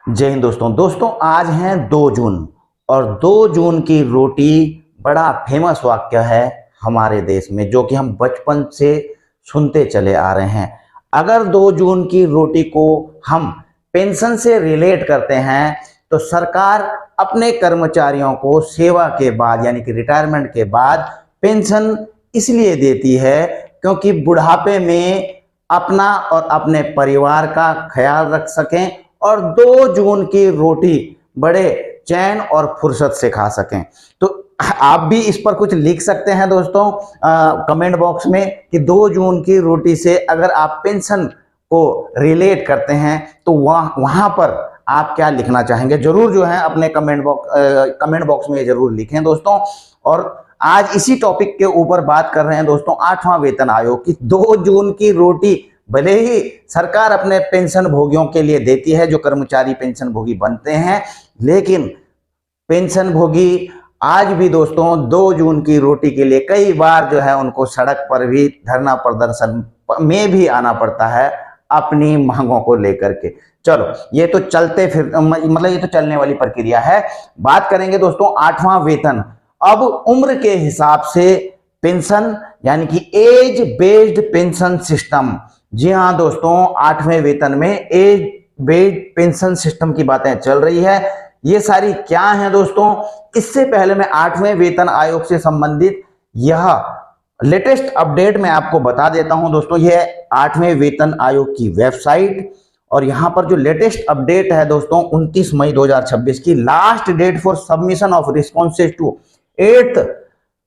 जय हिंद दोस्तों आज हैं 2 जून और 2 जून की रोटी बड़ा फेमस वाक्य है हमारे देश में, जो कि हम बचपन से सुनते चले आ रहे हैं। अगर 2 जून की रोटी को हम पेंशन से रिलेट करते हैं तो सरकार अपने कर्मचारियों को सेवा के बाद यानी कि रिटायरमेंट के बाद पेंशन इसलिए देती है क्योंकि बुढ़ापे में अपना और अपने परिवार का ख्याल रख सकें और 2 जून की रोटी बड़े चैन और फुर्सत से खा सकें। तो आप भी इस पर कुछ लिख सकते हैं दोस्तों कमेंट बॉक्स में कि 2 जून की रोटी से अगर आप पेंशन को रिलेट करते हैं तो वहां पर आप क्या लिखना चाहेंगे, जरूर जो है अपने कमेंट बॉक्स में जरूर लिखें दोस्तों। और आज इसी टॉपिक के ऊपर बात कर रहे हैं दोस्तों 8वां वेतन आयोग की 2 जून की रोटी भले ही सरकार अपने पेंशन भोगियों के लिए देती है, जो कर्मचारी पेंशन भोगी बनते हैं, लेकिन पेंशन भोगी आज भी दोस्तों 2 जून की रोटी के लिए कई बार जो है उनको सड़क पर भी धरना प्रदर्शन में भी आना पड़ता है अपनी मांगों को लेकर के। चलो ये तो चलते फिर मतलब ये तो चलने वाली प्रक्रिया है। बात करेंगे दोस्तों 8वां वेतन। अब उम्र के हिसाब से पेंशन यानी कि एज बेस्ड पेंशन सिस्टम। जी हाँ दोस्तों, 8वें वेतन में एज बेस्ड पेंशन सिस्टम की बातें चल रही है। ये सारी क्या है दोस्तों? इससे पहले मैं 8वें वेतन आयोग से संबंधित यह लेटेस्ट अपडेट मैं आपको बता देता हूं दोस्तों। यह 8वें वेतन आयोग की वेबसाइट और यहां पर जो लेटेस्ट अपडेट है दोस्तों 29 मई 2026 की last date for submission of responses to 8th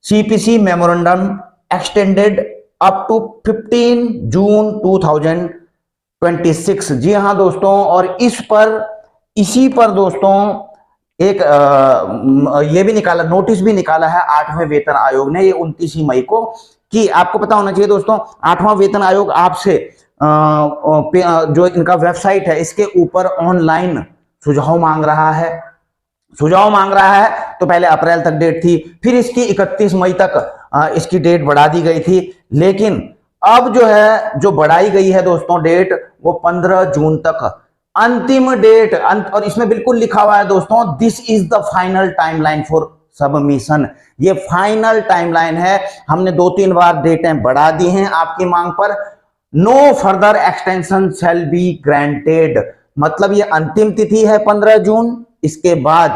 CPC memorandum extended up to 15 जून 2026। जी हाँ दोस्तों, और इसी पर दोस्तों एक ये भी निकाला, नोटिस भी निकाला है 8वें वेतन आयोग ने, ये 29 मई को। कि आपको पता होना चाहिए दोस्तों 8वां वेतन आयोग आपसे जो इनका वेबसाइट है इसके ऊपर ऑनलाइन सुझाव मांग रहा है। तो पहले अप्रैल तक डेट थी, फिर इसकी 31 मई तक इसकी डेट बढ़ा दी गई थी, लेकिन अब जो है जो बढ़ाई गई है दोस्तों डेट वो 15 जून तक अंतिम डेट। और इसमें बिल्कुल लिखा हुआ है दोस्तों this is the final timeline for submission. ये फाइनल टाइमलाइन है। हमने 2-3 बार डेटें बढ़ा दी हैं आपकी मांग पर। No further extension shall be granted, मतलब ये अंतिम तिथि है 15 जून। इसके बाद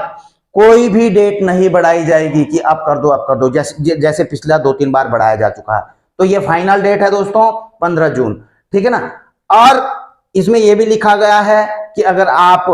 कोई भी डेट नहीं बढ़ाई जाएगी कि अब कर दो, जैसे पिछला 2-3 बार बढ़ाया जा चुका है। तो ये फाइनल डेट है दोस्तों 15 जून, ठीक है ना। और इसमें यह भी लिखा गया है कि अगर आप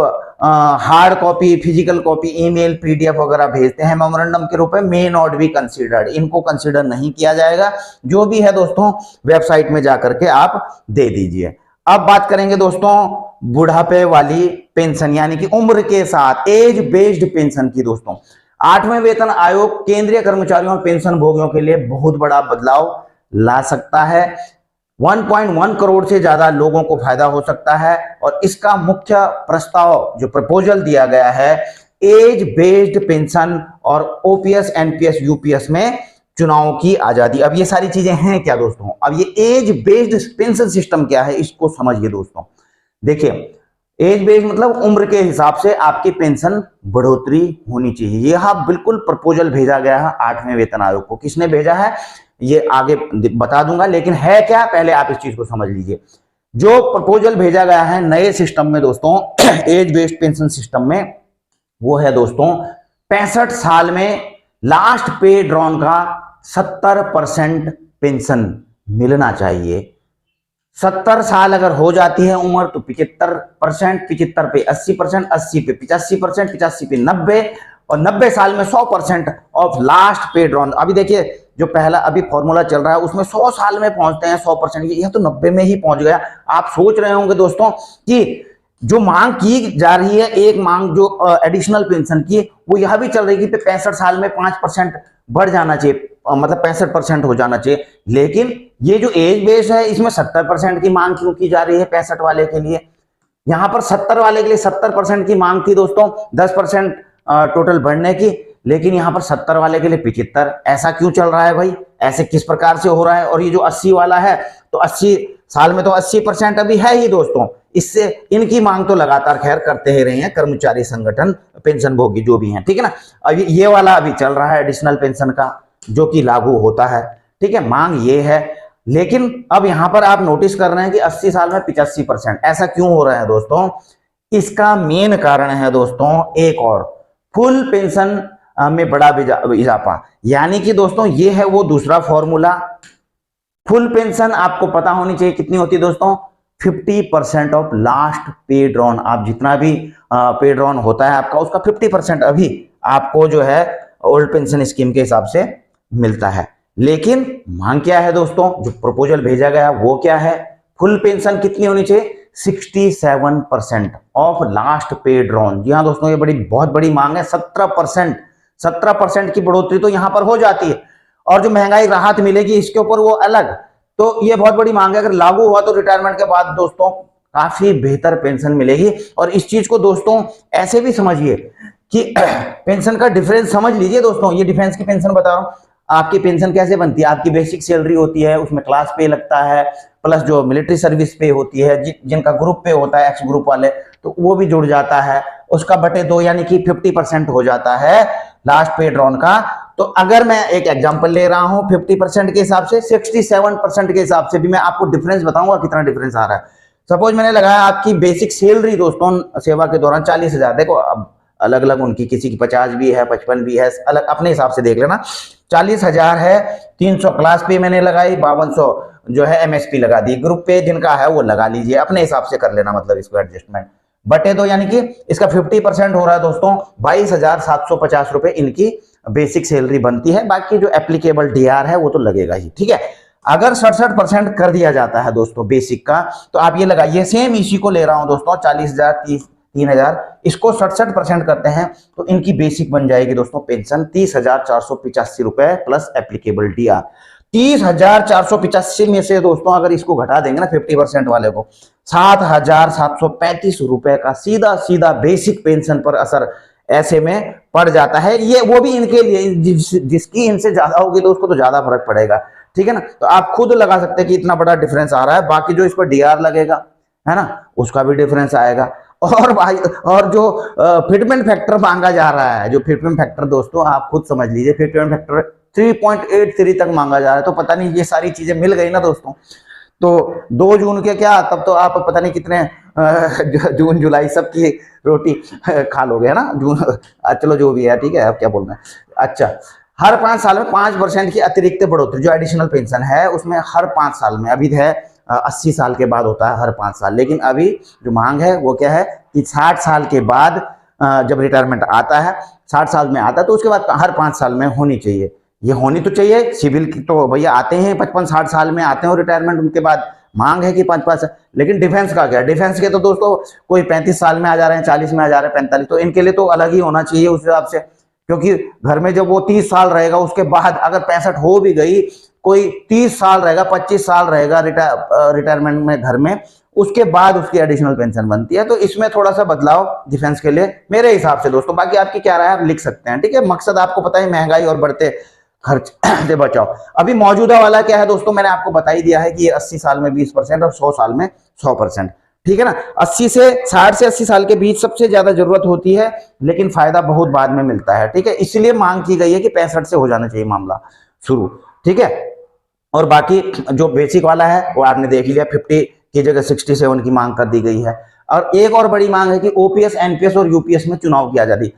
hard copy, physical copy, email, PDF वगैरह भेजते हैं मेमोरेंडम के रूप में, मे नॉट बी कंसीडर्ड, इनको कंसीडर नहीं किया जाएगा। जो भी है दोस्तों वेबसाइट में जाकर के आप दे दीजिए। अब बात करेंगे दोस्तों बुढ़ापे वाली पेंशन यानी कि उम्र के साथ एज बेस्ड पेंशन की। दोस्तों 8वें वेतन आयोग केंद्रीय कर्मचारियों और पेंशन भोगियों के लिए बहुत बड़ा बदलाव ला सकता है। 1.1 करोड़ से ज्यादा लोगों को फायदा हो सकता है और इसका मुख्य प्रस्ताव जो प्रपोजल दिया गया है एज बेस्ड पेंशन और ओपीएस, एनपीएस, यूपीएस में चुनाव की आजादी। अब ये सारी चीजें हैं क्या दोस्तों? अब ये एज बेस्ड पेंशन सिस्टम क्या है इसको समझिए दोस्तों। देखिए एज बेस्ड मतलब उम्र के हिसाब से आपकी पेंशन बढ़ोतरी होनी चाहिए। यह बिल्कुल प्रपोजल भेजा गया है 8वें वेतन आयोग को। किसने भेजा है ये आगे बता दूंगा, लेकिन है क्या पहले आप इस चीज को समझ लीजिए। जो प्रपोजल भेजा गया है नए सिस्टम में दोस्तों एज बेस्ड पेंशन सिस्टम में, वो है दोस्तों 65 साल में लास्ट पे ड्रॉन का 70% पेंशन मिलना चाहिए। 70 साल अगर हो जाती है उम्र तो 75%, 75 पे 80%, 80 पे 85%, 85 पे 90 और 90 साल में 100% ऑफ लास्ट पे ड्रॉन। अभी देखिए जो पहला अभी फॉर्मूला चल रहा है उसमें 100 साल में पहुंचते हैं 100%, यह तो 90 में ही पहुंच गया। आप सोच रहे होंगे दोस्तों कि जो मांग की जा रही है, एक मांग जो एडिशनल पेंशन की, वो यह भी चल रही है कि 65 साल में 5% बढ़ जाना चाहिए, मतलब 65% हो जाना चाहिए। लेकिन ये जो एज बेस है इसमें 70% की मांग क्यों की जा रही है 65 वाले के लिए? यहां पर 70 वाले के लिए 70% की मांग थी दोस्तों, 10% टोटल बढ़ने की, लेकिन यहाँ पर 70 वाले के लिए 75। ऐसा क्यों चल रहा है भाई, ऐसे किस प्रकार से हो रहा है? और ये जो 80 वाला है तो 80 साल में तो 80% अभी है ही दोस्तों। इससे इनकी मांग तो लगातार खैर करते ही रहे हैं कर्मचारी संगठन, पेंशन भोगी जो भी हैं, ठीक है ना। अभी ये वाला अभी चल रहा है एडिशनल पेंशन का, जो कि लागू होता है, ठीक है, मांग ये है। लेकिन अब यहां पर आप नोटिस कर रहे हैं कि 80 साल में 85%। ऐसा क्यों हो रहा है दोस्तों? इसका मेन कारण है दोस्तों एक और, फुल पेंशन में बड़ा इजाफा। यानी कि दोस्तों ये है वो दूसरा फॉर्मूला। फुल पेंशन आपको पता होनी चाहिए कितनी होती है दोस्तों, 50% ऑफ लास्ट पेड रॉन। आप जितना भी पेड रॉन होता है आपका, उसका 50% अभी आपको जो है ओल्ड पेंशन स्कीम के हिसाब से मिलता है। लेकिन मांग क्या है दोस्तों, जो प्रपोजल भेजा गया वो क्या है, फुल पेंशन कितनी होनी चाहिए, 67% ऑफ लास्ट पेड रॉन। जी हाँ दोस्तों, ये बहुत बड़ी मांग है। 17% की बढ़ोतरी तो यहां पर हो जाती है, और जो महंगाई राहत मिलेगी इसके ऊपर वो अलग। तो ये बहुत बड़ी मांग है। अगर लागू हुआ तो रिटायरमेंट के बाद दोस्तों काफी बेहतर पेंशन मिलेगी। और इस चीज को दोस्तों ऐसे भी समझिए कि पेंशन का डिफरेंस समझ लीजिए दोस्तों। ये डिफेंस की पेंशन बता रहा हूं, आपकी पेंशन कैसे बनती है, आपकी बेसिक सैलरी होती है, उसमें क्लास पे लगता है, प्लस जो मिलिट्री सर्विस पे होती है, जिनका ग्रुप पे होता है, एक्स ग्रुप वाले, तो वो भी जुड़ जाता है, उसका बटे 2 यानी कि 50% हो जाता है लास्ट पेड रॉन का। तो अगर मैं एक एग्जांपल ले रहा हूं 50% के हिसाब से, 67% के हिसाब से भी मैं आपको डिफरेंस बताऊंगा कितना डिफरेंस आ रहा है। सपोज मैंने लगाया आपकी बेसिक सैलरी दोस्तों सेवा के दौरान 40,000, देखो अब अलग अलग उनकी, किसी की 50 भी है, 55 भी है, अलग अपने हिसाब से देख लेना। 40,000 है, 300 क्लास पे मैंने लगाई, 5200 जो है एमएसपी लगा दी, ग्रुप पे जिनका है वो लगा लीजिए, अपने हिसाब से कर लेना, मतलब इसको एडजस्टमेंट बटे 2 यानी कि इसका 50% हो रहा है दोस्तों 22,750 रुपए इनकी बेसिक सैलरी बनती है। बाकी जो एप्लीकेबल डीआर है वो तो लगेगा ही, ठीक है। अगर 67% कर दिया जाता है दोस्तों बेसिक का, तो आप ये लगाइए, सेम इसी को ले रहा हूं दोस्तों 40,000 3,000, इसको 67% करते हैं तो इनकी बेसिक बन जाएगी दोस्तों पेंशन 30,485 रुपए प्लस एप्लीकेबल डीआर। 30,485 में से दोस्तों अगर इसको घटा देंगे ना 50% वाले को, 7,735 रुपए का सीधा सीधा बेसिक पेंशन पर असर ऐसे में पड़ जाता है। ये वो भी इनके लिए, जिसकी इनसे ज्यादा होगी तो उसको तो ज्यादा फर्क पड़ेगा, ठीक है ना। तो आप खुद लगा सकते हैं कि इतना बड़ा डिफरेंस आ रहा है। बाकी जो इस पर डीआर लगेगा है ना, उसका भी डिफरेंस आएगा। और भाई, और जो फिटमेंट फैक्टर मांगा जा रहा है, जो फिटमेंट फैक्टर दोस्तों आप खुद समझ लीजिए, फिटमेंट फैक्टर 3.83 तक मांगा जा रहा है। तो पता नहीं ये सारी चीजें मिल गई ना दोस्तों, तो 2 जून के क्या, तब तो आप पता नहीं कितने जून जुलाई सबकी रोटी खा लोगे, है ना। जून, चलो जो भी है, ठीक है, अब क्या बोलना है। अच्छा, हर 5 साल में 5% की अतिरिक्त बढ़ोतरी, जो एडिशनल पेंशन है उसमें हर 5 साल में, अभी है 80 साल के बाद होता है हर 5 साल, लेकिन अभी जो मांग है वो क्या है कि 60 साल के बाद जब रिटायरमेंट आता है, 60 साल में आता है, तो उसके बाद हर 5 साल में होनी चाहिए। ये होनी तो चाहिए, सिविल की तो भैया आते हैं 55-60 साल में आते हैं और रिटायरमेंट, उनके बाद मांग है कि 5-5 साल। लेकिन डिफेंस का क्या, डिफेंस के तो दोस्तों कोई 35 साल में आ जा रहे हैं, 40 में आ जा रहे हैं, 45, तो इनके लिए तो अलग ही होना चाहिए उस हिसाब से। क्योंकि घर में जब वो 30 साल रहेगा, उसके बाद अगर 65 हो भी गई, कोई 30 साल रहेगा, 25 साल रहेगा रिटायरमेंट में घर में, उसके बाद उसकी एडिशनल पेंशन बनती है। तो इसमें थोड़ा सा बदलाव डिफेंस के लिए मेरे हिसाब से दोस्तों। बाकी आपकी क्या राय है आप लिख सकते हैं, ठीक है। मकसद आपको पता है महंगाई और बढ़ते खर्च से बचाओ। अभी मौजूदा वाला क्या है दोस्तों, मैंने आपको बता ही दिया है कि ये 80 साल में 20% और 100 साल में 100%, ठीक है ना। 60 से 80 साल के बीच सबसे ज्यादा जरूरत होती है, लेकिन फायदा बहुत बाद में मिलता है, ठीक है। इसलिए मांग की गई है कि 65 से हो जाना चाहिए मामला शुरू, ठीक है। और बाकी जो बेसिक वाला है वो आपने देख लिया, 50 की जगह 67 की मांग कर दी गई है। और एक और बड़ी मांग है कि ओपीएस, एनपीएस और यूपीएस में चुनाव की आजादी।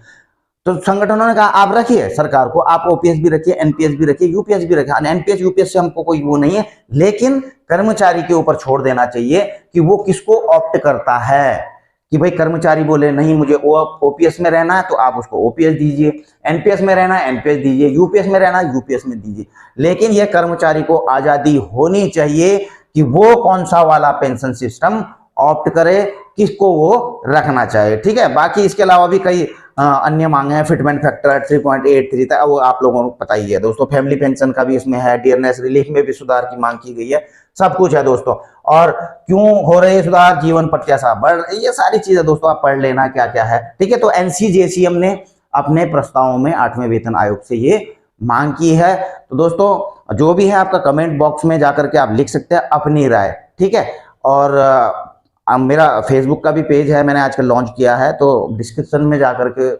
तो संगठनों ने कहा आप रखिए, सरकार को, आप ओपीएस भी रखिए, एनपीएस भी रखिए, यूपीएस भी रखिए। एनपीएस यूपीएस से हमको कोई वो नहीं है, लेकिन कर्मचारी के ऊपर छोड़ देना चाहिए कि वो किसको ऑप्ट करता है। कि भाई कर्मचारी बोले नहीं मुझे ओपीएस में रहना है तो आप उसको ओपीएस दीजिए, एनपीएस में रहना है एनपीएस दीजिए, यूपीएस में रहना है यूपीएस में दीजिए। लेकिन यह कर्मचारी को आजादी होनी चाहिए कि वो कौन सा वाला पेंशन सिस्टम ऑप्ट करे, किसको वो रखना चाहे, ठीक है। बाकी इसके अलावा भी कई अन्य मांगे हैं। फिटमेंट फैक्टर 3.83 तक, वो आप लोगों को पता ही है दोस्तों। फैमिली पेंशन का भी इसमें है, डियरनेस रिलीफ में भी सुधार की मांग की गई है, सब कुछ है दोस्तों। और क्यों हो रहे सुधार, जीवन प्रत्याशा बढ़, ये सारी चीजें दोस्तों आप पढ़ लेना क्या क्या है, ठीक है। तो एनसीजेसीएम ने अपने प्रस्तावों में 8वें वेतन आयोग से ये मांग की है। तो दोस्तों जो भी है आपका कमेंट बॉक्स में जाकर के आप लिख सकते हैं अपनी राय, ठीक है। और मेरा फेसबुक का भी पेज है, मैंने आजकल लॉन्च किया है, तो डिस्क्रिप्शन में जाकर के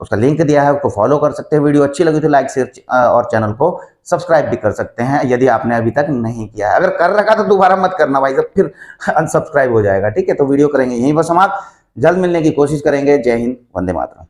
उसका लिंक दिया है, उसको फॉलो कर सकते हैं। वीडियो अच्छी लगी तो लाइक शेयर और चैनल को सब्सक्राइब भी कर सकते हैं यदि आपने अभी तक नहीं किया है। अगर कर रखा तो दोबारा मत करना भाई, जब फिर अनसब्सक्राइब हो जाएगा, ठीक है। तो वीडियो करेंगे यहीं पर समाप्त, जल्द मिलने की कोशिश करेंगे। जय हिंद, वंदे मातरम।